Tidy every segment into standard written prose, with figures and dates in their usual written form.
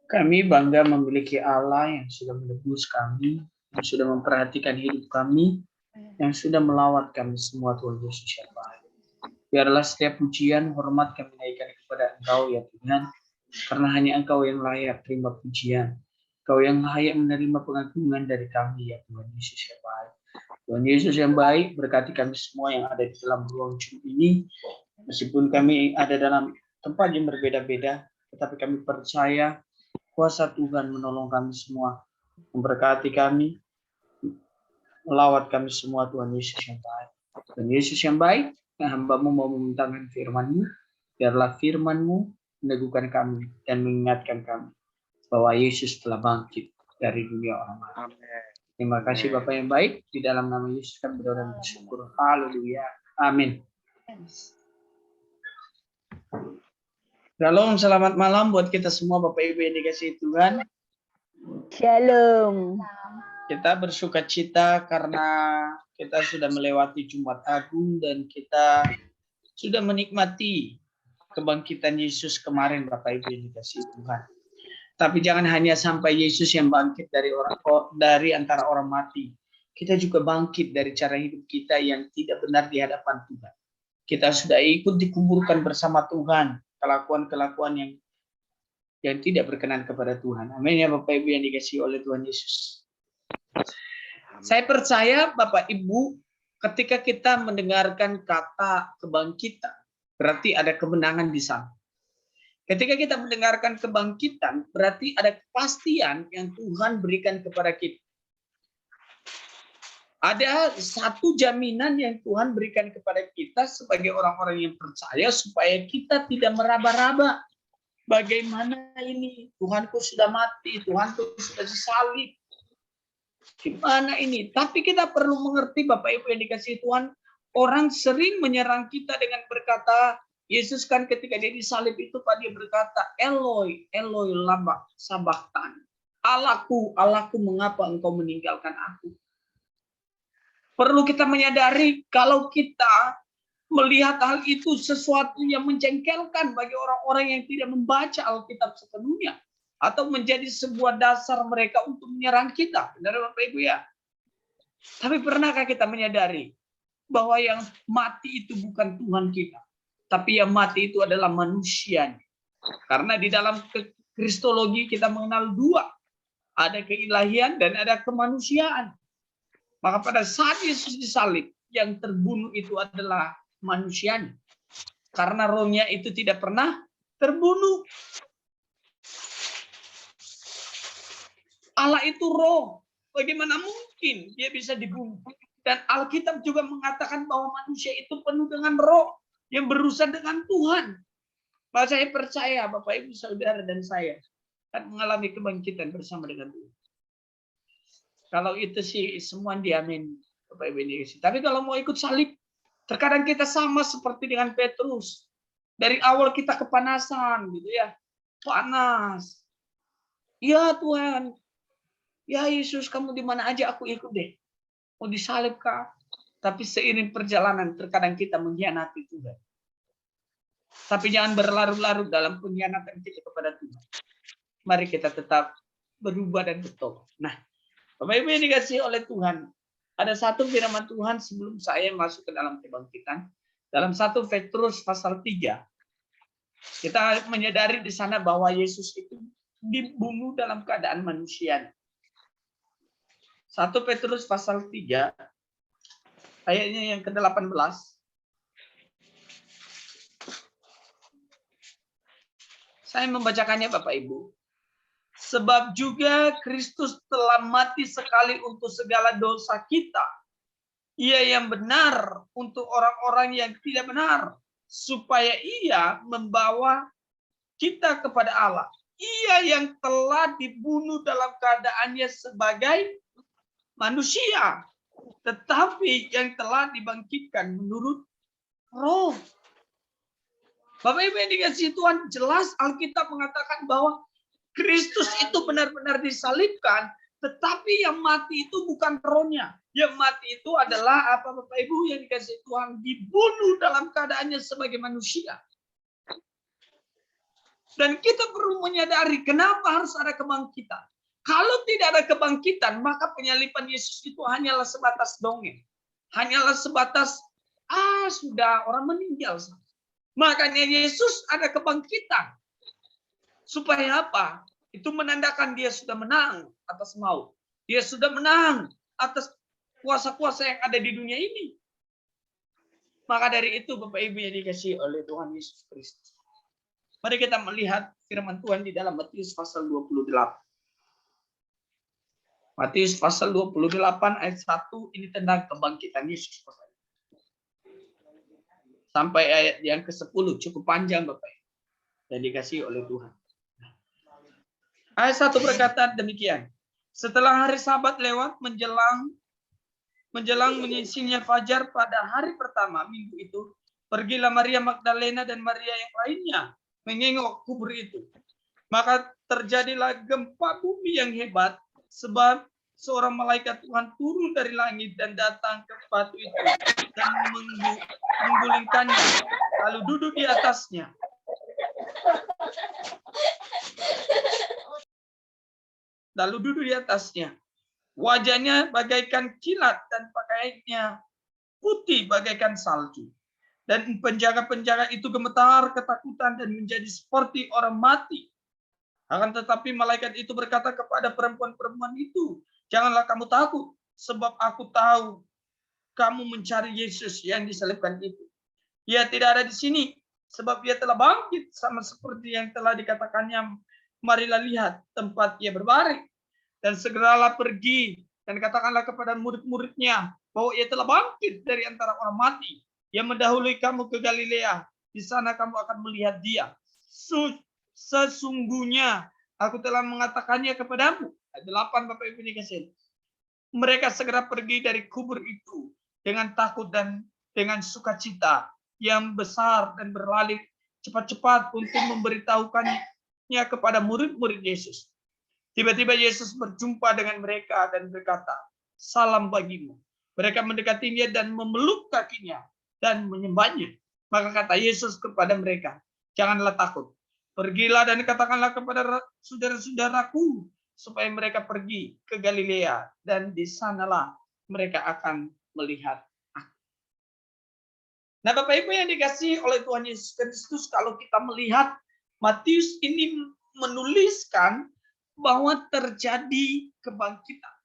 Kami bangga memiliki Allah yang sudah menebus kami, yang sudah memperhatikan hidup kami, yang sudah melawat kami semua, Tuhan Yesus yang baik. Biarlah setiap pujian, hormat kami naikkan kepada Engkau ya Tuhan, karena hanya Engkau yang layak terima pujian. Engkau yang layak menerima pengagungan dari kami ya Tuhan Yesus yang baik. Tuhan Yesus yang baik, berkati kami semua yang ada di dalam ruang Zoom ini, meskipun kami ada dalam tempat yang berbeda-beda, tetapi kami percaya kuasa Tuhan menolong kami semua, memberkati kami, melawat kami semua, Tuhan Yesus yang baik. Tuhan Yesus yang baik, hamba-Mu mau memintakan firman-Mu, biarlah firman-Mu meneguhkan kami dan mengingatkan kami bahwa Yesus telah bangkit dari dunia orang mati. Terima kasih Bapak yang baik, di dalam nama Yesus kami berdoa dan bersyukur. Haleluya. Amin. Shalom, selamat malam buat kita semua Bapak Ibu yang dikasihi Tuhan. Shalom. Kita bersuka cita karena kita sudah melewati Jumat Agung dan kita sudah menikmati kebangkitan Yesus kemarin Bapak Ibu yang dikasihi Tuhan. Tapi jangan hanya sampai Yesus yang bangkit dari antara orang mati. Kita juga bangkit dari cara hidup kita yang tidak benar di hadapan Tuhan. Kita sudah ikut dikuburkan bersama Tuhan, kelakuan-kelakuan yang tidak berkenan kepada Tuhan. Amin ya Bapak Ibu yang dikasihi oleh Tuhan Yesus. Saya percaya Bapak Ibu, ketika kita mendengarkan kata kebangkitan, berarti ada kemenangan di sana. Ketika kita mendengarkan kebangkitan, berarti ada kepastian yang Tuhan berikan kepada kita. Ada satu jaminan yang Tuhan berikan kepada kita sebagai orang-orang yang percaya supaya kita tidak meraba-raba. Bagaimana ini? Tuhanku sudah mati, Tuhanku sudah disalib. Gimana ini? Tapi kita perlu mengerti Bapak Ibu yang dikasihi Tuhan, orang sering menyerang kita dengan berkata, Yesus kan ketika dia disalib itu Pak dia berkata, Eloi, Eloi lama sabachthani. Allahku, Allahku mengapa engkau meninggalkan aku? Perlu kita menyadari kalau kita melihat hal itu sesuatu yang menjengkelkan bagi orang-orang yang tidak membaca Alkitab sepenuhnya. Atau menjadi sebuah dasar mereka untuk menyerang kita. Benar Bapak Ibu ya? Tapi pernahkah kita menyadari bahwa yang mati itu bukan Tuhan kita. Tapi yang mati itu adalah manusia. Karena di dalam kristologi kita mengenal dua. Ada keilahian dan ada kemanusiaan. Maka pada saat Yesus disalib, yang terbunuh itu adalah manusianya. Karena rohnya itu tidak pernah terbunuh. Allah itu roh. Bagaimana mungkin dia bisa dibunuh? Dan Alkitab juga mengatakan bahwa manusia itu penuh dengan roh yang berurusan dengan Tuhan. Maka saya percaya Bapak Ibu Saudara dan saya akan mengalami kebangkitan bersama dengan Tuhan. Kalau itu sih semua diamin Bapak Ibu ini. Tapi kalau mau ikut salib, terkadang kita sama seperti dengan Petrus. Dari awal kita kepanasan gitu ya. Panas. Ya Tuhan. Ya Yesus, kamu di mana aja aku ikut deh. Mau disalib kah? Tapi seiring perjalanan terkadang kita mengkhianati Tuhan. Tapi jangan berlarut-larut dalam pengkhianatan kita kepada Tuhan. Mari kita tetap berubah dan bertobat. Nah, Bapak Ibu yang dikasihi oleh Tuhan, ada satu firman Tuhan sebelum saya masuk ke dalam kebangkitan. Dalam 1 Petrus pasal 3, kita menyadari di sana bahwa Yesus itu dibunuh dalam keadaan manusia. 1 Petrus pasal 3, ayatnya yang ke-18. Saya membacakannya Bapak Ibu. Sebab juga Kristus telah mati sekali untuk segala dosa kita. Ia yang benar untuk orang-orang yang tidak benar. Supaya ia membawa kita kepada Allah. Ia yang telah dibunuh dalam keadaannya sebagai manusia. Tetapi yang telah dibangkitkan menurut roh. Bapak Ibu yang dikasihi Tuhan, jelas Alkitab mengatakan bahwa Kristus itu benar-benar disalibkan Tetapi yang mati itu bukan rohnya. Yang mati itu adalah apa Bapak Ibu yang dikasih Tuhan, dibunuh dalam keadaannya sebagai manusia. Dan kita perlu menyadari kenapa harus ada kebangkitan. Kalau tidak ada kebangkitan, maka penyaliban Yesus itu hanyalah sebatas dongeng. Hanyalah sebatas, sudah orang meninggal. Makanya Yesus ada kebangkitan. Supaya apa? Itu menandakan dia sudah menang atas maut. Dia sudah menang atas kuasa-kuasa yang ada di dunia ini. Maka dari itu Bapak Ibu yang dikasihi oleh Tuhan Yesus Kristus. Mari kita melihat firman Tuhan di dalam Matius pasal 28. Matius pasal 28 ayat 1 ini tentang kebangkitan Yesus. Sampai ayat yang ke-10 cukup panjang Bapak Ibu. Dan dikasihi oleh Tuhan. Ayat 1 berkata demikian. Setelah hari Sabat lewat menjelang menyisinya fajar pada hari pertama minggu itu, pergilah Maria Magdalena dan Maria yang lainnya menengok kubur itu. Maka terjadilah gempa bumi yang hebat, sebab seorang malaikat Tuhan turun dari langit dan datang ke batu itu dan menggulingkannya, lalu duduk di atasnya. Wajahnya bagaikan kilat dan pakaiannya putih bagaikan salju. Dan penjaga-penjaga itu gemetar ketakutan dan menjadi seperti orang mati. Akan tetapi malaikat itu berkata kepada perempuan-perempuan itu, janganlah kamu takut, sebab aku tahu kamu mencari Yesus yang disalibkan itu. Ia tidak ada di sini, sebab ia telah bangkit sama seperti yang telah dikatakannya. Marilah lihat tempat ia berbaring. Dan segeralah pergi dan katakanlah kepada murid-muridnya bahwa ia telah bangkit dari antara orang mati. Ia mendahului kamu ke Galilea. Di sana kamu akan melihat dia. Sesungguhnya aku telah mengatakannya kepadamu. Ayat 8 Bapak Ibu dikasih. Mereka segera pergi dari kubur itu dengan takut dan dengan sukacita yang besar dan berlari cepat-cepat untuk memberitahukannya kepada murid-murid Yesus. Tiba-tiba Yesus berjumpa dengan mereka dan berkata, salam bagimu. Mereka mendekatinya dan memeluk kakinya dan menyembahnya. Maka kata Yesus kepada mereka, janganlah takut. Pergilah dan katakanlah kepada saudara-saudaraku supaya mereka pergi ke Galilea dan di sanalah mereka akan melihat aku. Nah, Bapak Ibu yang dikasihi oleh Tuhan Yesus Kristus, kalau kita melihat Matius ini menuliskan bahwa terjadi kebangkitan.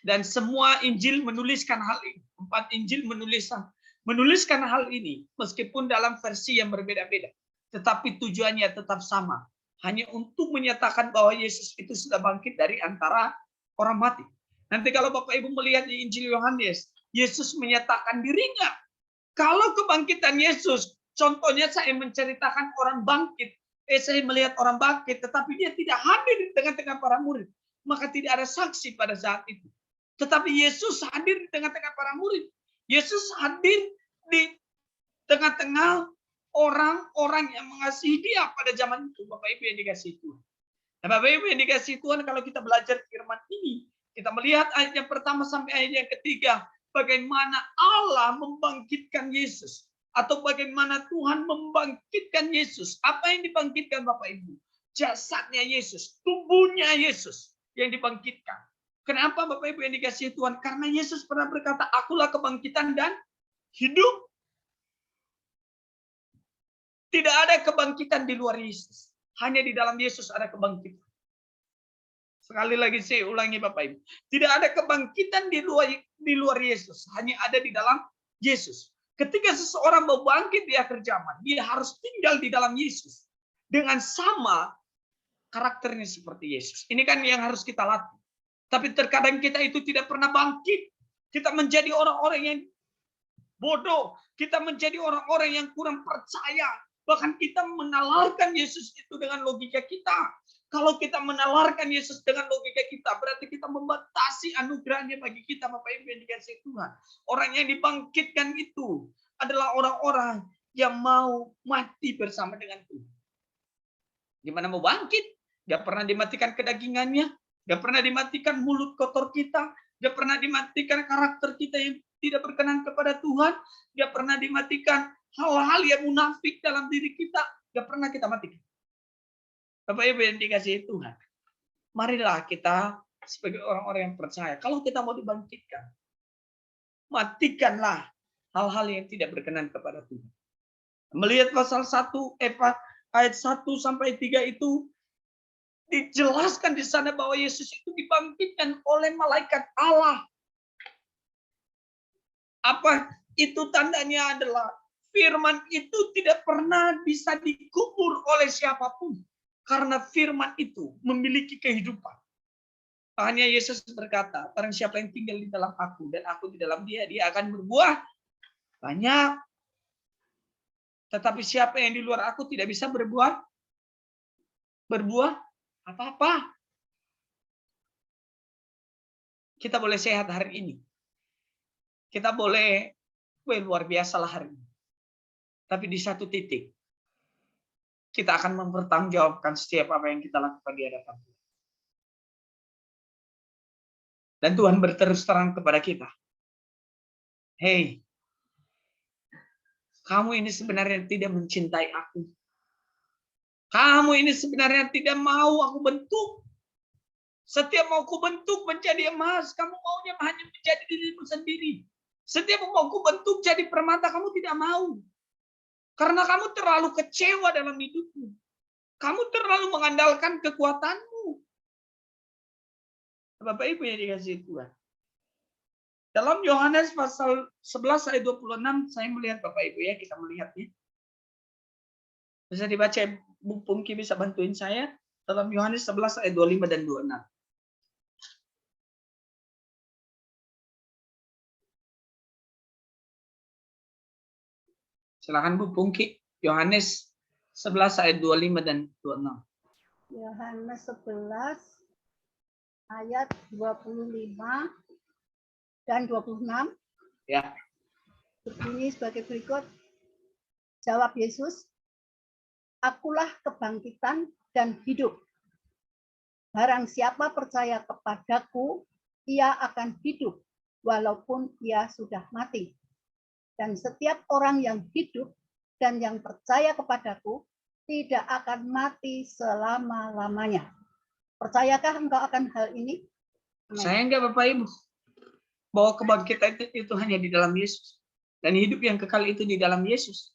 Dan semua Injil menuliskan hal ini. 4 Injil menuliskan hal ini, meskipun dalam versi yang berbeda-beda. Tetapi tujuannya tetap sama. Hanya untuk menyatakan bahwa Yesus itu sudah bangkit dari antara orang mati. Nanti kalau Bapak Ibu melihat di Injil Yohanes, Yesus menyatakan dirinya. Kalau kebangkitan Yesus, contohnya saya menceritakan orang bangkit. Saya melihat orang bangkit, tetapi dia tidak hadir di tengah-tengah para murid. Maka tidak ada saksi pada saat itu. Tetapi Yesus hadir di tengah-tengah para murid. Yesus hadir di tengah-tengah orang-orang yang mengasihi dia pada zaman itu. Bapak Ibu yang dikasihi Tuhan. Nah, Bapak Ibu yang dikasihi Tuhan, kalau kita belajar firman ini, kita melihat ayat yang pertama sampai ayat yang ketiga, bagaimana Allah membangkitkan Yesus. Atau bagaimana Tuhan membangkitkan Yesus. Apa yang dibangkitkan Bapak Ibu? Jasadnya Yesus, tubuhnya Yesus yang dibangkitkan. Kenapa Bapak Ibu yang dikasihi Tuhan? Karena Yesus pernah berkata, akulah kebangkitan dan hidup. Tidak ada kebangkitan di luar Yesus. Hanya di dalam Yesus ada kebangkitan. Sekali lagi saya ulangi Bapak Ibu. Tidak ada kebangkitan di luar Yesus. Hanya ada di dalam Yesus. Ketika seseorang mau bangkit di akhir zaman, dia harus tinggal di dalam Yesus. Dengan sama karakternya seperti Yesus. Ini kan yang harus kita latih. Tapi terkadang kita itu tidak pernah bangkit. Kita menjadi orang-orang yang bodoh. Kita menjadi orang-orang yang kurang percaya. Bahkan kita menalarkan Yesus itu dengan logika kita. Kalau kita menalarkan Yesus dengan logika kita, berarti kita membatasi anugerahnya bagi kita, Bapak Ibu yang dikasihi Tuhan. Orang yang dibangkitkan itu adalah orang-orang yang mau mati bersama dengan Tuhan. Gimana mau bangkit? Gak pernah dimatikan kedagingannya. Gak pernah dimatikan mulut kotor kita. Gak pernah dimatikan karakter kita yang tidak berkenan kepada Tuhan. Gak pernah dimatikan hal-hal yang munafik dalam diri kita. Gak pernah kita matikan. Bapak Ibu yang dikasihi Tuhan. Marilah kita sebagai orang-orang yang percaya. Kalau kita mau dibangkitkan, matikanlah hal-hal yang tidak berkenan kepada Tuhan. Melihat pasal 1, ayat 1 sampai 3 itu, dijelaskan di sana bahwa Yesus itu dibangkitkan oleh malaikat Allah. Apa itu tandanya adalah firman itu tidak pernah bisa dikubur oleh siapapun. Karena firman itu memiliki kehidupan. Hanya Yesus berkata, barang siapa yang tinggal di dalam aku dan aku di dalam dia, dia akan berbuah banyak. Tetapi siapa yang di luar aku tidak bisa berbuah apa-apa. Kita boleh sehat hari ini. Kita boleh, luar biasa lah hari ini. Tapi di satu titik, kita akan mempertanggungjawabkan setiap apa yang kita lakukan di hadapan Tuhan. Dan Tuhan berterus terang kepada kita. Hei, kamu ini sebenarnya tidak mencintai aku. Kamu ini sebenarnya tidak mau aku bentuk. Setiap mau ku bentuk menjadi emas, kamu maunya hanya menjadi dirimu sendiri. Setiap mau ku bentuk jadi permata, kamu tidak mau. Karena kamu terlalu kecewa dalam hidupmu. Kamu terlalu mengandalkan kekuatanmu. Bapak Ibu yang dikasihi Tuhan. Dalam Yohanes pasal 11 ayat 26, saya melihat Bapak Ibu ya, kita melihatnya. Bisa dibaca, Bu Pungki bisa bantuin saya. Dalam Yohanes 11 ayat 25 dan 26. Silakan Bu Pungki. Yohanes 11 ayat 25 dan 26. Yohanes 11 ayat 25 dan 26. Ya. Berbunyi sebagai berikut. Jawab Yesus, akulah kebangkitan dan hidup. Barang siapa percaya kepadaku, ia akan hidup walaupun ia sudah mati. Dan setiap orang yang hidup dan yang percaya kepadaku tidak akan mati selama-lamanya. Percayakah engkau akan hal ini? Amen. Saya enggak Bapak Ibu. Bahwa kebangkitan itu hanya di dalam Yesus. Dan hidup yang kekal itu di dalam Yesus.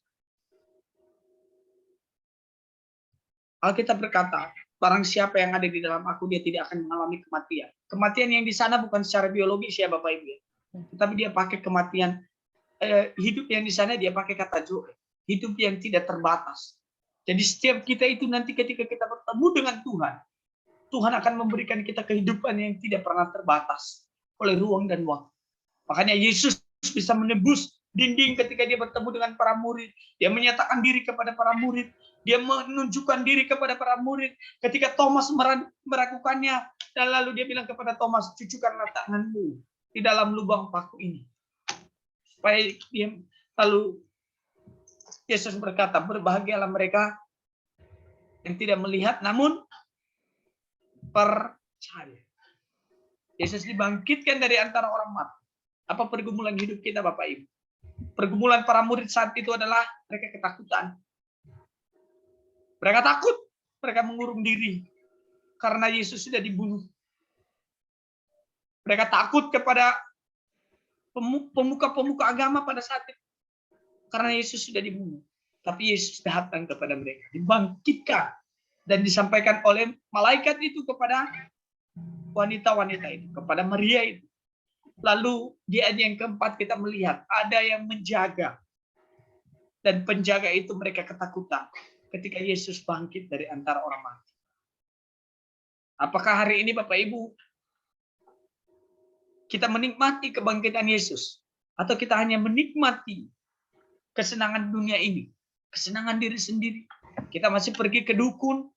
Alkitab berkata, barang siapa yang ada di dalam aku, dia tidak akan mengalami kematian. Kematian yang di sana bukan secara biologis ya Bapak Ibu. Tetapi dia pakai kematian, hidup yang di sana dia pakai kata joy. Hidup yang tidak terbatas. Jadi setiap kita itu nanti ketika kita bertemu dengan Tuhan, Tuhan akan memberikan kita kehidupan yang tidak pernah terbatas oleh ruang dan waktu. Makanya Yesus bisa menebus dinding ketika dia bertemu dengan para murid. Dia menyatakan diri kepada para murid. Dia menunjukkan diri kepada para murid. Ketika Thomas meragukannya, dan lalu dia bilang kepada Thomas, cucukkanlah tanganmu di dalam lubang paku ini. Supaya dia, lalu Yesus berkata, berbahagialah mereka yang tidak melihat, namun percaya. Yesus dibangkitkan dari antara orang mati. Apa pergumulan hidup kita Bapak Ibu? Pergumulan para murid saat itu adalah mereka ketakutan. Mereka takut, mereka mengurung diri karena Yesus sudah dibunuh. Mereka takut kepada pemuka-pemuka agama pada saat itu karena Yesus sudah dibunuh. Tapi Yesus datang kepada mereka, dibangkitkan dan disampaikan oleh malaikat itu kepada wanita-wanita itu, kepada Maria itu. Lalu di ayat yang keempat kita melihat ada yang menjaga. Dan penjaga itu mereka ketakutan ketika Yesus bangkit dari antara orang mati. Apakah hari ini Bapak Ibu kita menikmati kebangkitan Yesus? Atau kita hanya menikmati kesenangan dunia ini? Kesenangan diri sendiri. Kita masih pergi ke dukun.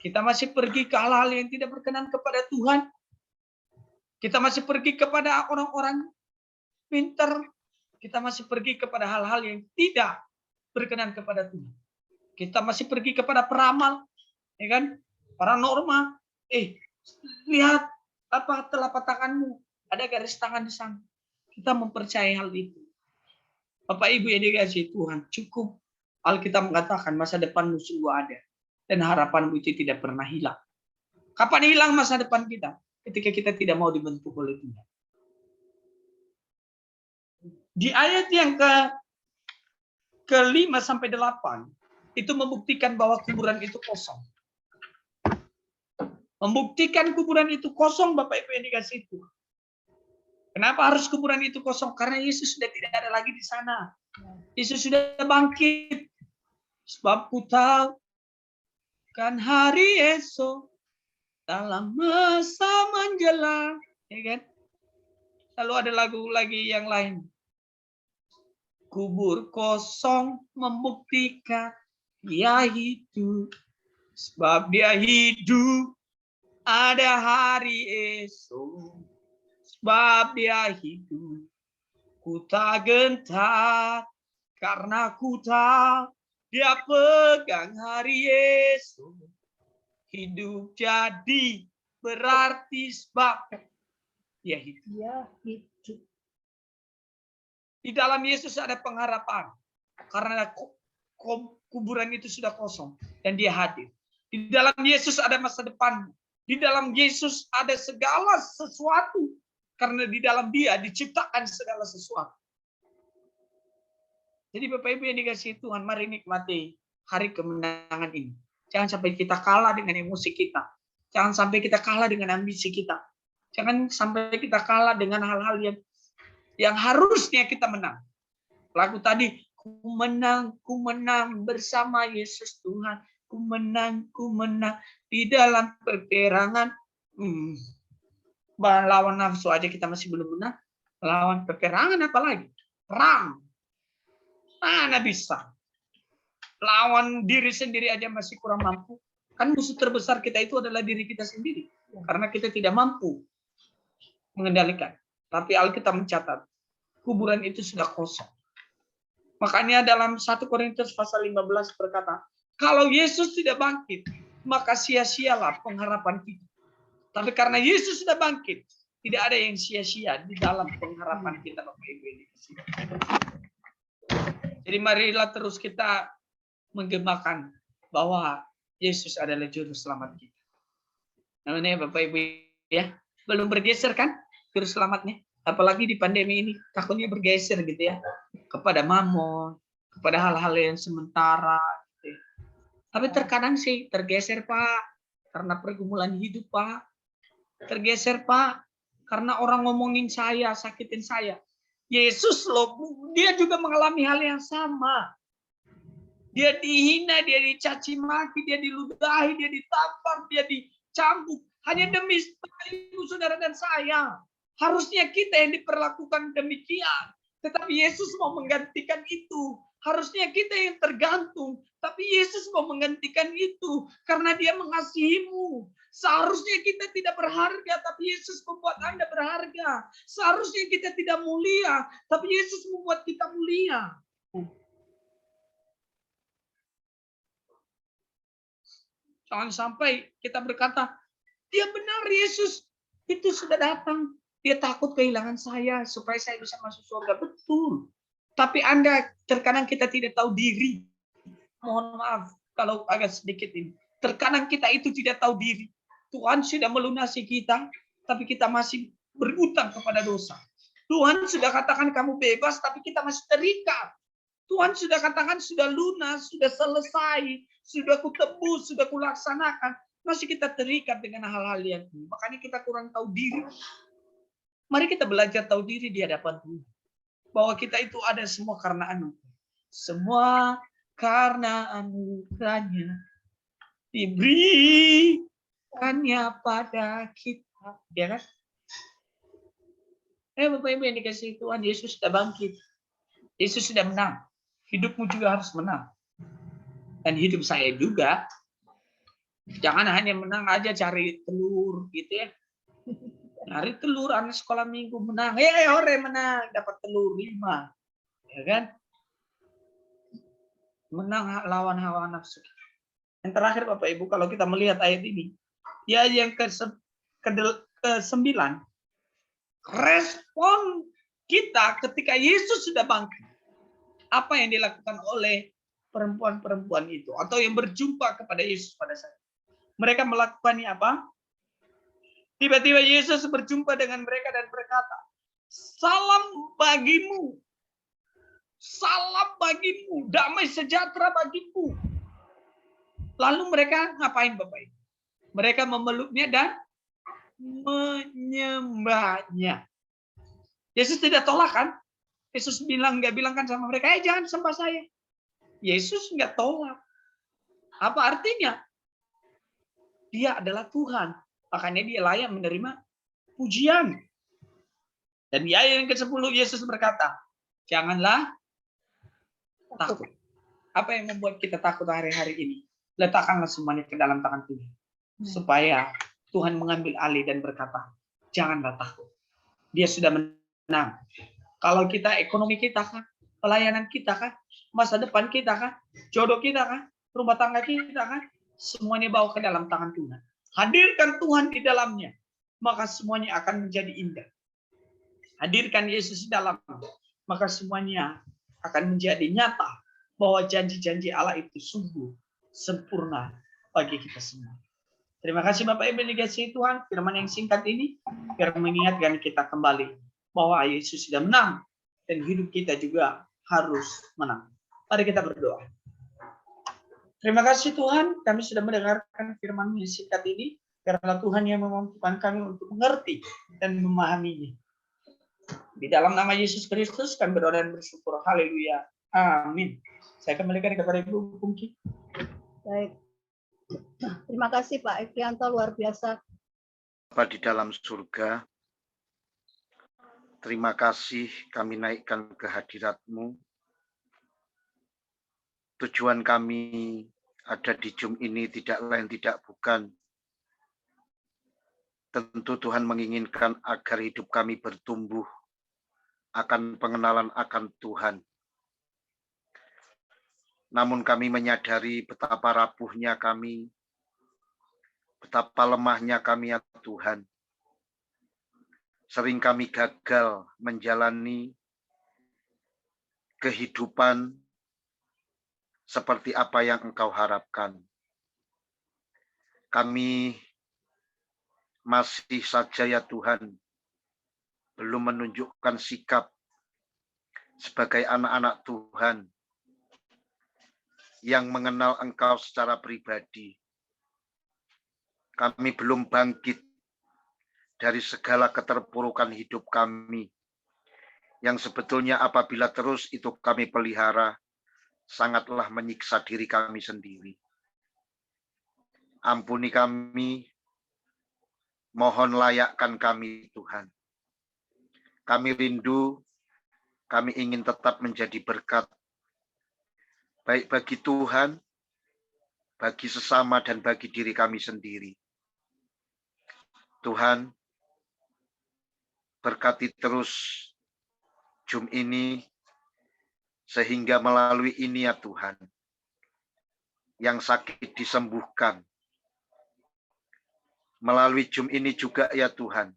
Kita masih pergi ke hal-hal yang tidak berkenan kepada Tuhan. Kita masih pergi kepada orang-orang pintar. Kita masih pergi kepada hal-hal yang tidak berkenan kepada Tuhan. Kita masih pergi kepada peramal, ya kan? Paranormal. Lihat apa telapak tanganmu, ada garis tangan di sana. Kita mempercayai hal itu. Bapak Ibu yang dikasihi Tuhan, cukup Alkitab mengatakan masa depanmu sungguh ada dan harapanmu itu tidak pernah hilang. Kapan hilang masa depan kita? Ketika kita tidak mau dibentuk oleh Tuhan. Di ayat yang ke-5 sampai 8 itu membuktikan bahwa kuburan itu kosong. Membuktikan kuburan itu kosong, Bapak Ibu yang dikasihi Tuhan. Kenapa harus kuburan itu kosong? Karena Yesus sudah tidak ada lagi di sana. Yesus sudah bangkit. Sebab ku tahu kan hari esok dalam masa menjelang. Ya kan? Lalu ada lagu lagi yang lain. Kubur kosong membuktikan dia hidup. Sebab dia hidup ada hari esok. Sebab dia hidup, ku tak gentar, karena ku tahu dia pegang hari esok. Hidup jadi berarti sebab dia hidup. Di dalam Yesus ada pengharapan, karena kuburan itu sudah kosong dan dia hadir. Di dalam Yesus ada masa depan. Di dalam Yesus ada segala sesuatu. Karena di dalam dia diciptakan segala sesuatu. Jadi Bapak Ibu yang dikasihi Tuhan, mari nikmati hari kemenangan ini. Jangan sampai kita kalah dengan emosi kita. Jangan sampai kita kalah dengan ambisi kita. Jangan sampai kita kalah dengan hal-hal yang harusnya kita menang. Lagu tadi, ku menang bersama Yesus Tuhan. Ku menang di dalam peperangan. Lawan nafsu aja kita masih belum menang. Lawan peperangan apalagi? Perang. Mana bisa? Lawan diri sendiri aja masih kurang mampu. Kan musuh terbesar kita itu adalah diri kita sendiri. Karena kita tidak mampu mengendalikan. Tapi Alkitab mencatat, kuburan itu sudah kosong. Makanya dalam 1 Korintus pasal 15 berkata, kalau Yesus tidak bangkit, maka sia-sialah pengharapan kita. Tapi karena Yesus sudah bangkit, tidak ada yang sia-sia di dalam pengharapan kita, Bapak Ibu ini. Jadi marilah terus kita menggemakan bahwa Yesus adalah juru selamat kita. Namanya Bapak Ibu ya, belum bergeser kan juru selamatnya? Apalagi di pandemi ini takutnya bergeser gitu ya, kepada mamon, kepada hal-hal yang sementara. Gitu. Tapi terkadang sih tergeser Pak, karena pergumulan hidup Pak. Tergeser Pak, karena orang ngomongin saya, sakitin saya. Yesus loh, dia juga mengalami hal yang sama. Dia dihina, dia dicaci maki, dia diludahi, dia ditampar, dia dicambuk. Hanya demi ibu saudara dan saya. Harusnya kita yang diperlakukan demikian. Tetapi Yesus mau menggantikan itu. Harusnya kita yang tergantung. Tapi Yesus mau menggantikan itu. Karena dia mengasihimu. Seharusnya kita tidak berharga, tapi Yesus membuat Anda berharga. Seharusnya kita tidak mulia, tapi Yesus membuat kita mulia. Jangan sampai kita berkata, dia benar Yesus, itu sudah datang. Dia takut kehilangan saya, supaya saya bisa masuk surga. Betul. Tapi Anda, terkadang kita tidak tahu diri. Mohon maaf, kalau agak sedikit ini. Terkadang kita itu tidak tahu diri. Tuhan sudah melunasi kita, tapi kita masih berutang kepada dosa. Tuhan sudah katakan kamu bebas, tapi kita masih terikat. Tuhan sudah katakan sudah lunas, sudah selesai, sudah kutebus, sudah kulaksanakan. Masih kita terikat dengan hal-hal yang ini. Makanya kita kurang tahu diri. Mari kita belajar tahu diri di hadapan Tuhan. Bahwa kita itu ada semua karena anugerah. Semua karena anugerahnya diberikannya pada kita. Ya kan? Bapak Ibu yang dikasihi Tuhan, Yesus sudah bangkit. Yesus sudah menang. Hidupmu juga harus menang. Dan hidup saya juga. Jangan hanya menang aja cari telur gitu ya. Cari telur, anak sekolah minggu menang. Hore menang, dapat telur 5. Ya kan? Menang lawan hawa nafsu. Yang terakhir Bapak Ibu, kalau kita melihat ayat ini. Ya yang ke-9, respon kita ketika Yesus sudah bangkit. Apa yang dilakukan oleh perempuan-perempuan itu atau yang berjumpa kepada Yesus pada saat itu? Mereka melakukannya apa? Tiba-tiba Yesus berjumpa dengan mereka dan berkata, "Salam bagimu. Salam bagimu, damai sejahtera bagimu." Lalu mereka ngapain Bapak Ibu? Mereka memeluknya dan menyembahnya. Yesus tidak tolak kan? Yesus nggak bilang kan sama mereka, jangan sembah saya. Yesus nggak tolak. Apa artinya? Dia adalah Tuhan. Makanya dia layak menerima pujian. Dan di ayat yang ke-10 Yesus berkata, janganlah takut. Apa yang membuat kita takut hari-hari ini? Letakkanlah semuanya ke dalam tangan Tuhan. Supaya Tuhan mengambil alih dan berkata, janganlah takut. Dia sudah menang. Kalau kita, ekonomi kita kan, pelayanan kita kan, masa depan kita kan, jodoh kita kan, rumah tangga kita kan, semuanya bawa ke dalam tangan Tuhan. Hadirkan Tuhan di dalamnya, maka semuanya akan menjadi indah. Hadirkan Yesus di dalamnya, maka semuanya akan menjadi nyata bahwa janji-janji Allah itu sungguh sempurna bagi kita semua. Terima kasih Bapak Ibu dikasihi Tuhan, firman yang singkat ini biar mengingatkan kita kembali bahwa Yesus sudah menang dan hidup kita juga harus menang. Mari kita berdoa. Terima kasih Tuhan, kami sudah mendengarkan firman yang singkat ini. Karena Tuhan yang memampukan kami untuk mengerti dan memahaminya. Di dalam nama Yesus Kristus kami berdoa dan bersyukur. Haleluya. Amin. Saya kembalikan kepada Ibu Pungki. Baik. Terima kasih Pak Efrianto, luar biasa. Bapa di dalam surga, terima kasih kami naikkan ke hadirat-Mu. Tujuan kami ada di Zoom ini tidak lain tidak bukan. Tentu Tuhan menginginkan agar hidup kami bertumbuh akan pengenalan akan Tuhan. Namun kami menyadari betapa rapuhnya kami, betapa lemahnya kami ya Tuhan. Sering kami gagal menjalani kehidupan seperti apa yang Engkau harapkan. Kami masih saja ya Tuhan, belum menunjukkan sikap sebagai anak-anak Tuhan yang mengenal Engkau secara pribadi. Kami belum bangkit dari segala keterpurukan hidup kami, yang sebetulnya apabila terus itu kami pelihara, sangatlah menyiksa diri kami sendiri. Ampuni kami, mohon layakkan kami Tuhan. Kami rindu, kami ingin tetap menjadi berkat, baik bagi Tuhan, bagi sesama, dan bagi diri kami sendiri. Tuhan, berkati terus Zoom ini, sehingga melalui ini ya Tuhan, yang sakit disembuhkan. Melalui Zoom ini juga ya Tuhan,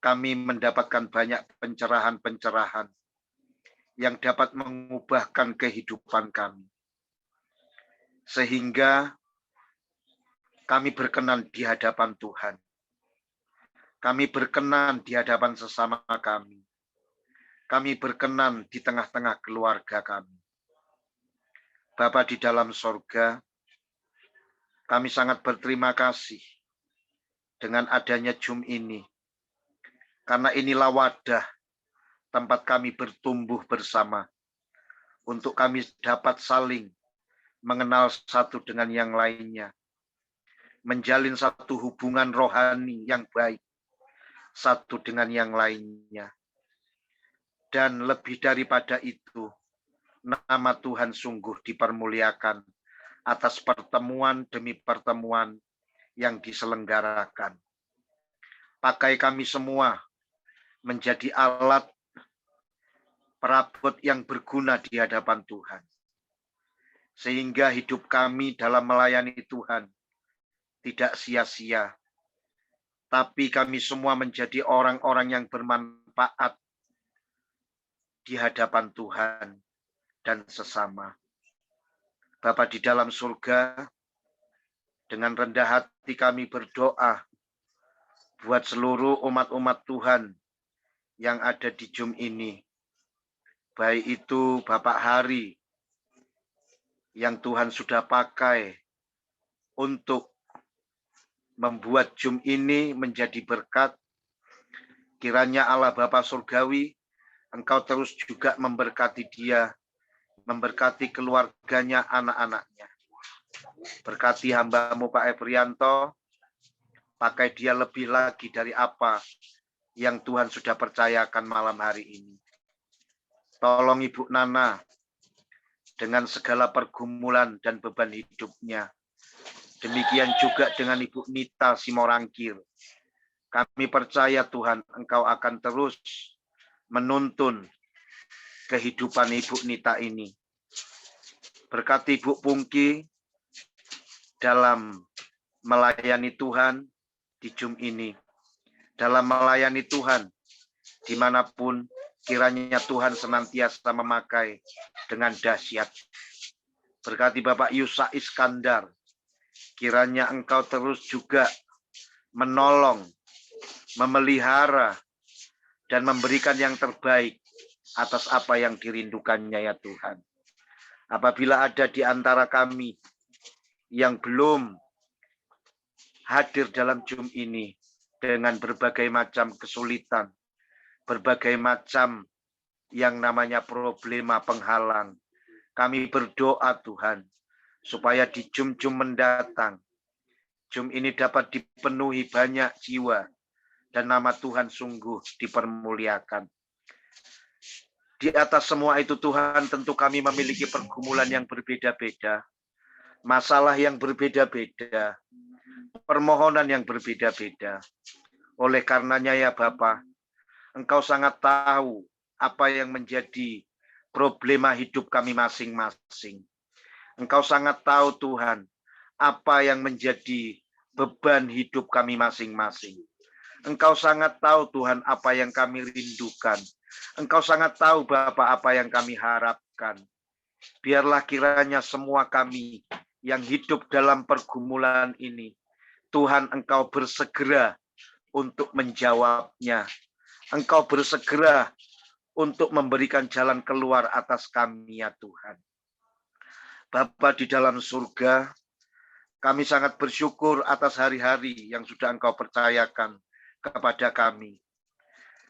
kami mendapatkan banyak pencerahan-pencerahan yang dapat mengubahkan kehidupan kami. Sehingga kami berkenan di hadapan Tuhan. Kami berkenan di hadapan sesama kami. Kami berkenan di tengah-tengah keluarga kami. Bapa di dalam sorga, kami sangat berterima kasih dengan adanya Zoom ini. Karena inilah wadah tempat kami bertumbuh bersama. Untuk kami dapat saling mengenal satu dengan yang lainnya. Menjalin satu hubungan rohani yang baik satu dengan yang lainnya. Dan lebih daripada itu, nama Tuhan sungguh dipermuliakan atas pertemuan demi pertemuan yang diselenggarakan. Pakai kami semua menjadi alat perabot yang berguna di hadapan Tuhan. Sehingga hidup kami dalam melayani Tuhan tidak sia-sia. tapi kami semua menjadi orang-orang yang bermanfaat di hadapan Tuhan dan sesama. Bapa di dalam surga, dengan rendah hati kami berdoa buat seluruh umat-umat Tuhan yang ada di Zoom ini. Baik itu Bapak Hari yang Tuhan sudah pakai untuk membuat Zoom ini menjadi berkat. Kiranya Allah Bapa Surgawi, Engkau terus juga memberkati dia, memberkati keluarganya, anak-anaknya. Berkati hamba-Mu Pak Eprianto, pakai dia lebih lagi dari apa yang Tuhan sudah percayakan malam hari ini. Tolong Ibu Nana dengan segala pergumulan dan beban hidupnya. Demikian juga dengan Ibu Nita Simorangkir. Kami percaya Tuhan, Engkau akan terus menuntun kehidupan Ibu Nita ini. Berkati Ibu Pungki dalam melayani Tuhan di Zoom ini. Dalam melayani Tuhan, dimanapun kiranya Tuhan senantiasa memakai dengan dahsyat. Berkati Bapak Yusa Iskandar, kiranya Engkau terus juga menolong, memelihara, dan memberikan yang terbaik atas apa yang dirindukannya ya Tuhan. Apabila ada di antara kami yang belum hadir dalam Zoom ini dengan berbagai macam kesulitan, berbagai macam yang namanya problema penghalang, kami berdoa Tuhan, supaya di Zoom-Zoom mendatang, Zoom ini dapat dipenuhi banyak jiwa, dan nama Tuhan sungguh dipermuliakan. Di atas semua itu Tuhan, tentu kami memiliki pergumulan yang berbeda-beda, masalah yang berbeda-beda, permohonan yang berbeda-beda. Oleh karenanya ya Bapa, Engkau sangat tahu apa yang menjadi problema hidup kami masing-masing. Engkau sangat tahu Tuhan, apa yang menjadi beban hidup kami masing-masing. Engkau sangat tahu Tuhan apa yang kami rindukan. Engkau sangat tahu Bapa apa yang kami harapkan. Biarlah kiranya semua kami yang hidup dalam pergumulan ini, Tuhan Engkau bersegera untuk menjawabnya. Engkau bersegera untuk memberikan jalan keluar atas kami ya Tuhan. Bapa di dalam surga, kami sangat bersyukur atas hari-hari yang sudah Engkau percayakan kepada kami.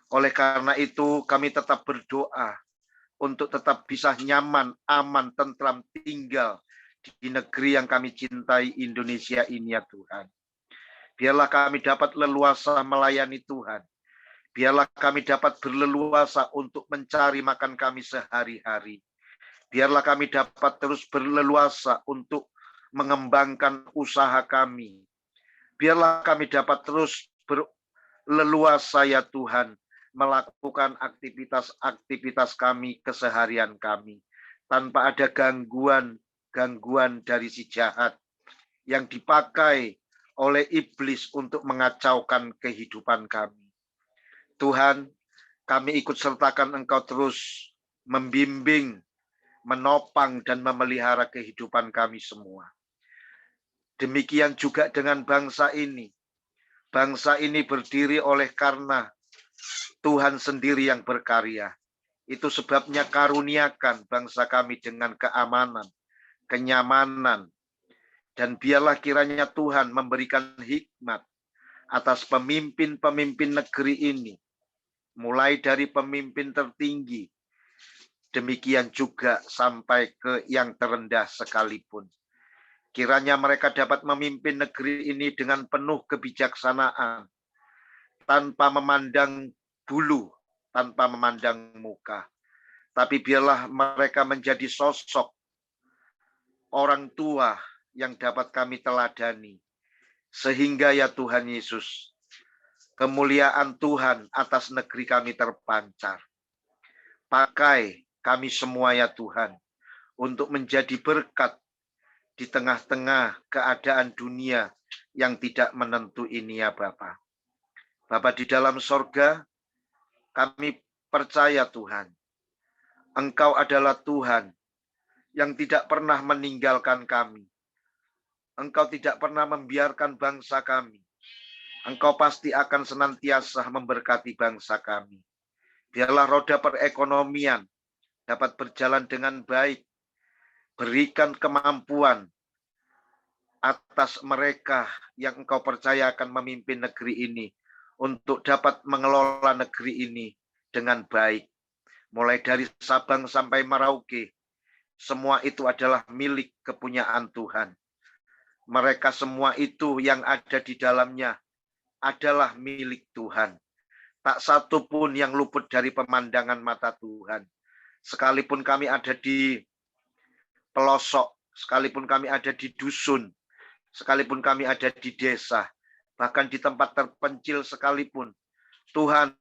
Oleh karena itu kami tetap berdoa untuk tetap bisa nyaman, aman, tentram tinggal di negeri yang kami cintai Indonesia ini ya Tuhan. Biarlah kami dapat leluasa melayani Tuhan. Biarlah kami dapat berleluasa untuk mencari makan kami sehari-hari. Biarlah kami dapat terus berleluasa untuk mengembangkan usaha kami. Biarlah kami dapat terus berleluasa ya Tuhan, melakukan aktivitas-aktivitas kami, keseharian kami, tanpa ada gangguan dari si jahat yang dipakai oleh iblis untuk mengacaukan kehidupan kami. Tuhan, kami ikut sertakan Engkau terus membimbing, menopang, dan memelihara kehidupan kami semua. Demikian juga dengan bangsa ini. Bangsa ini berdiri oleh karena Tuhan sendiri yang berkarya. Itu sebabnya karuniakan bangsa kami dengan keamanan, kenyamanan, dan biarlah kiranya Tuhan memberikan hikmat atas pemimpin-pemimpin negeri ini, mulai dari pemimpin tertinggi, demikian juga sampai ke yang terendah sekalipun. Kiranya mereka dapat memimpin negeri ini dengan penuh kebijaksanaan, tanpa memandang bulu, tanpa memandang muka. Tapi biarlah mereka menjadi sosok orang tua yang dapat kami teladani. Sehingga ya Tuhan Yesus, kemuliaan Tuhan atas negeri kami terpancar. Pakai kami semua ya Tuhan, untuk menjadi berkat di tengah-tengah keadaan dunia yang tidak menentu ini ya Bapa. Bapa di dalam sorga, kami percaya Tuhan, Engkau adalah Tuhan yang tidak pernah meninggalkan kami. Engkau tidak pernah membiarkan bangsa kami. Engkau pasti akan senantiasa memberkati bangsa kami. Biarlah roda perekonomian dapat berjalan dengan baik. Berikan kemampuan atas mereka yang Engkau percayakan memimpin negeri ini untuk dapat mengelola negeri ini dengan baik. Mulai dari Sabang sampai Merauke, semua itu adalah milik kepunyaan Tuhan. Mereka semua itu yang ada di dalamnya adalah milik Tuhan. Tak satu pun yang luput dari pemandangan mata Tuhan. Sekalipun kami ada di pelosok, sekalipun kami ada di dusun, sekalipun kami ada di desa, bahkan di tempat terpencil sekalipun, Tuhan,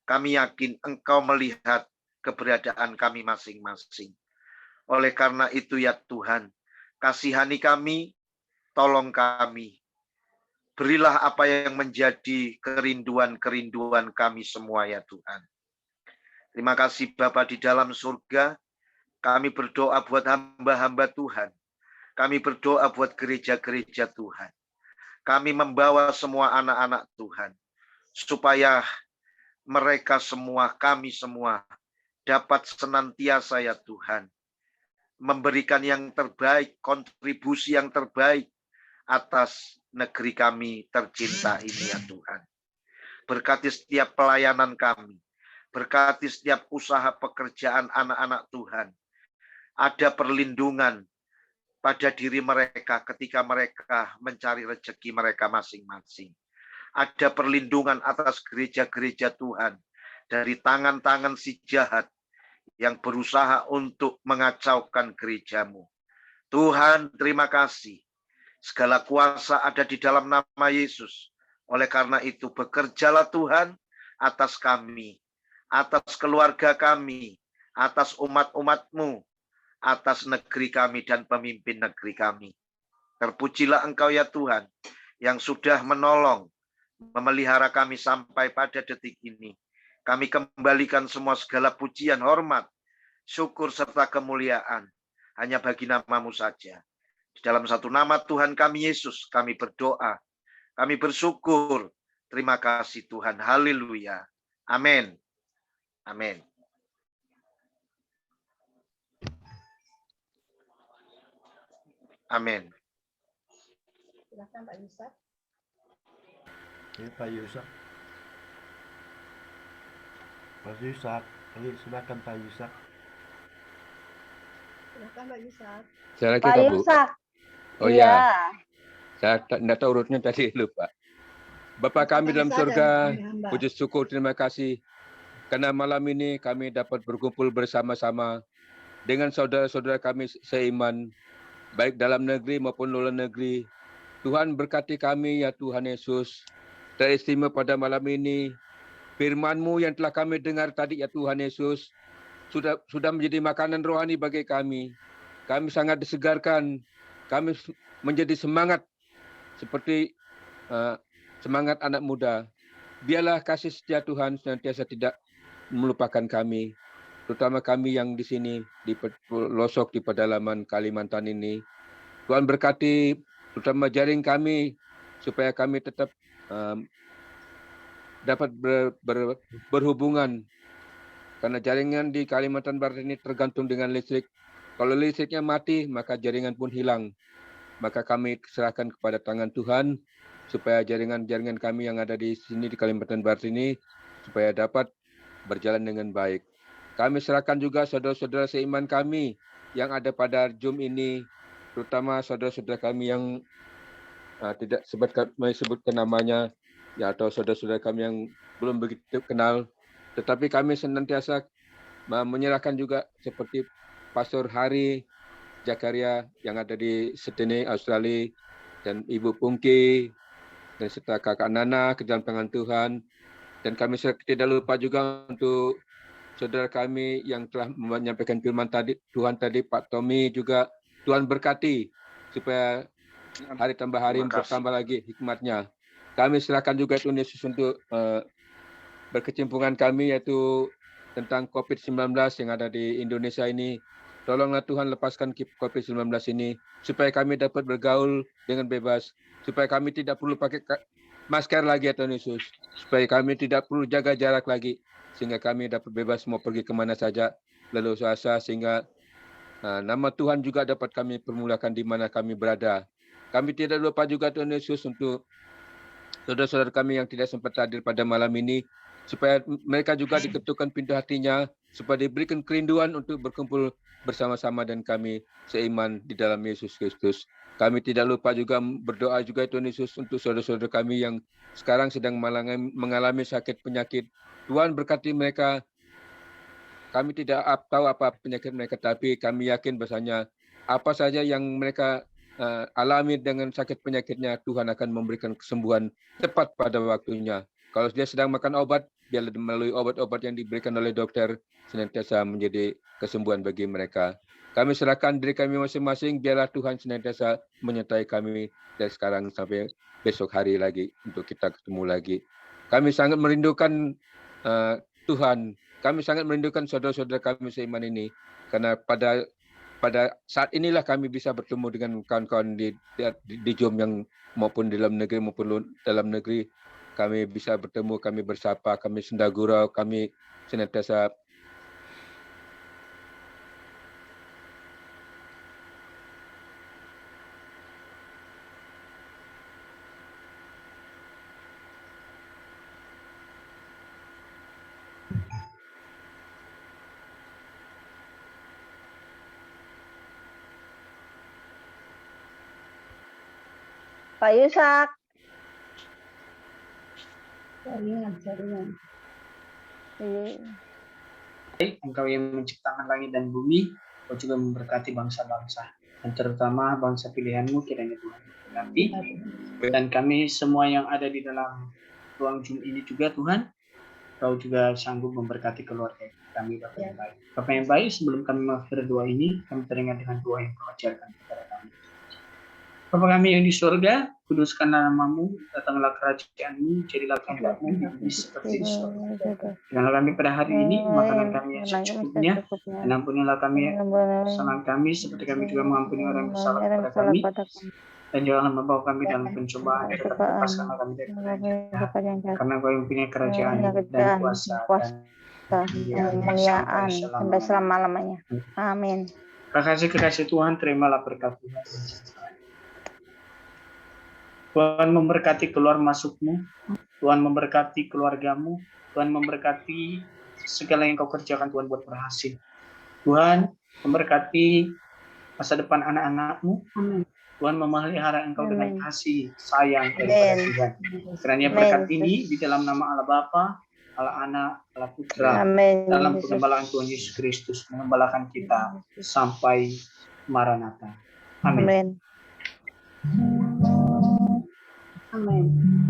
kami yakin Engkau melihat keberadaan kami masing-masing. Oleh karena itu ya Tuhan, kasihani kami, tolong kami. Berilah apa yang menjadi kerinduan-kerinduan kami semua ya Tuhan. Terima kasih Bapa di dalam surga. Kami berdoa buat hamba-hamba Tuhan. Kami berdoa buat gereja-gereja Tuhan. Kami membawa semua anak-anak Tuhan. Supaya mereka semua, kami semua, dapat senantiasa ya Tuhan. Memberikan yang terbaik, kontribusi yang terbaik atas negeri kami tercinta ini ya Tuhan. Berkati setiap pelayanan kami. Berkati setiap usaha pekerjaan anak-anak Tuhan. Ada perlindungan pada diri mereka ketika mereka mencari rezeki mereka masing-masing. Ada perlindungan atas gereja-gereja Tuhan dari tangan-tangan si jahat yang berusaha untuk mengacaukan gerejamu. Tuhan, terima kasih. Segala kuasa ada di dalam nama Yesus. Oleh karena itu, bekerjalah Tuhan atas kami, atas keluarga kami, atas umat-umat-Mu, atas negeri kami dan pemimpin negeri kami. Terpujilah Engkau ya Tuhan, yang sudah menolong, memelihara kami sampai pada detik ini. Kami kembalikan semua segala pujian, hormat, syukur serta kemuliaan hanya bagi nama-Mu saja. Di dalam satu nama Tuhan kami Yesus, kami berdoa, kami bersyukur. Terima kasih Tuhan. Haleluya. Amin. Amin. Amin. Silakan Pak Yusak. Ya, Pak Yusak. Pak Yusak. Ayo, silakan Pak Yusak. Silakan Pak Yusak. Saya lagi Pak Kak, Bu. Yusak. Oh Iya. ya, saya tidak tahu urutnya tadi, lupa. Bapa kami dalam surga, puji syukur terima kasih. Karena malam ini kami dapat berkumpul bersama-sama dengan saudara-saudara kami seiman, baik dalam negeri maupun luar negeri. Tuhan berkati kami ya Tuhan Yesus. Teristimewa pada malam ini, firman-Mu yang telah kami dengar tadi ya Tuhan Yesus, sudah menjadi makanan rohani bagi kami. Kami sangat disegarkan, kami menjadi semangat seperti semangat anak muda. Biarlah kasih setia Tuhan senantiasa tidak melupakan kami, terutama kami yang di sini di pelosok di pedalaman Kalimantan ini. Tuhan berkati terutama jaring kami supaya kami tetap dapat berhubungan, karena jaringan di Kalimantan Barat ini tergantung dengan listrik. Kalau listriknya mati, maka jaringan pun hilang. Maka kami serahkan kepada tangan Tuhan, supaya jaringan-jaringan kami yang ada di sini di Kalimantan Barat ini, supaya dapat berjalan dengan baik. Kami serahkan juga saudara-saudara seiman kami yang ada pada Zoom ini, terutama saudara-saudara kami yang tidak sebutkan namanya, ya, atau saudara-saudara kami yang belum begitu kenal, tetapi kami senantiasa menyerahkan juga seperti Pastor Hari Jakaria yang ada di Sydney, Australia, dan Ibu Pungki, dan serta Kakak Nana ke dalam tangan Tuhan. Dan kami tidak lupa juga untuk saudara kami yang telah menyampaikan firman tadi, Tuhan tadi, Pak Tommy juga. Tuhan berkati supaya hari tambah hari bertambah lagi hikmatnya. Kami serahkan juga Tuhan Yesus untuk berkecimpungan kami, yaitu tentang COVID-19 yang ada di Indonesia ini. Tolonglah Tuhan, lepaskan COVID-19 ini, supaya kami dapat bergaul dengan bebas, supaya kami tidak perlu pakai masker lagi ya Tuhan Yesus, supaya kami tidak perlu jaga jarak lagi, sehingga kami dapat bebas mau pergi kemana saja, lalu asa, sehingga nama Tuhan juga dapat kami permulakan di mana kami berada. Kami tidak lupa juga Tuhan Yesus untuk saudara-saudara kami yang tidak sempat hadir pada malam ini, supaya mereka juga diketukkan pintu hatinya, supaya diberikan kerinduan untuk berkumpul bersama-sama dan kami seiman di dalam Yesus Kristus. Kami tidak lupa juga berdoa juga Tuhan Yesus untuk saudara-saudara kami yang sekarang sedang mengalami sakit penyakit. Tuhan berkati mereka. Kami tidak tahu apa penyakit mereka, tapi kami yakin bahasanya apa saja yang mereka alami dengan sakit penyakitnya, Tuhan akan memberikan kesembuhan tepat pada waktunya. Kalau dia sedang makan obat, biarlah melalui obat-obat yang diberikan oleh dokter senantiasa menjadi kesembuhan bagi mereka. Kami serahkan diri kami masing-masing, biarlah Tuhan senantiasa menyertai kami dari sekarang sampai besok hari lagi untuk kita ketemu lagi. Kami sangat merindukan Tuhan. Kami sangat merindukan saudara-saudara kami seiman ini, karena pada saat inilah kami bisa bertemu dengan kawan-kawan di Zoom yang maupun di dalam negeri maupun dalam negeri. Kami bisa bertemu, kami bersapa, kami senda gurau, kami senantiasa Pak Yusak. Jaringan. Engkau yang menciptakan langit dan bumi, Engkau juga memberkati bangsa-bangsa, dan terutama bangsa pilihan-Mu kiranya Tuhan berkati. Dan kami semua yang ada di dalam ruang Zoom ini juga Tuhan, Engkau juga sanggup memberkati keluarga kami, Bapak yang baik. Bapak yang baik, sebelum kami mengakhiri doa ini, kami teringat dengan doa yang Kau ajarkan kepada kami. Bapa kami yang di surga, kuduskanlah nama-Mu, datanglah kerajaan-Mu, jadilah kehendak-Mu di bumi seperti di surga. Berikanlah kami pada hari ini makanan kami yang secukupnya, dan ampunilah kami kesalahan kami seperti kami juga mengampuni orang yang bersalah kepada kami. Dan janganlah membawa kami dalam pencobaan, tetapi lepaskanlah kami dari jahat. Karena Kau yang punya kerajaan dan kuasa dan kemuliaan sampai selama-lamanya. Amin. Kekasih Tuhan, terimalah berkat Tuhan. Tuhan memberkati keluar masukmu, Tuhan memberkati keluargamu, Tuhan memberkati segala yang kau kerjakan, Tuhan buat berhasil. Tuhan memberkati masa depan anak-anakmu, Tuhan memelihara engkau dengan kasih sayang daripada Tuhan. Kiranya berkat ini di dalam nama Allah Bapa, Allah Anak, Allah Putra, dalam pengembalaan Tuhan Yesus Kristus, mengembalakan kita sampai Maranatha. Amin. Amin.